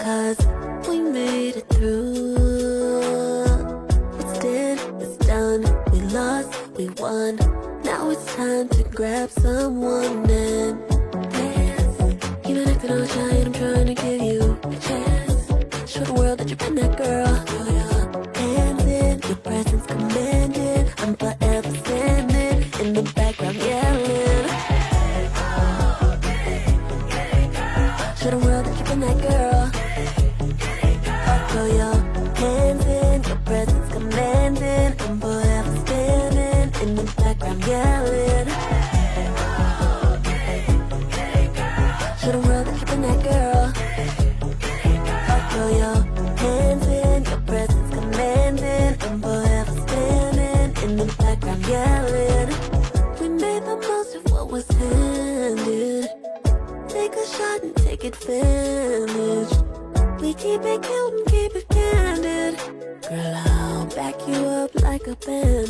'cause we made it through. It's dead, it's done, we lost, we won. Now it's time to grab someone and dance. You've been acting all shy and I'm trying to give you a chance. Show the world that you've been that girl. Throw your hands in, your presence commanded. I'm forever standing in the background yelling. Show the world that you've been that girl. Throw your hands in, your presence commanding. I'm forever standing in the background yelling. Show the world that you've been that girl. Throw your hands in, your presence commanding. I'm forever standing in the background yelling. We made the most of what was handed. Take a shot and take advantage. We keep it cute and keep it candid. Girl, I'll back you up like a bandit.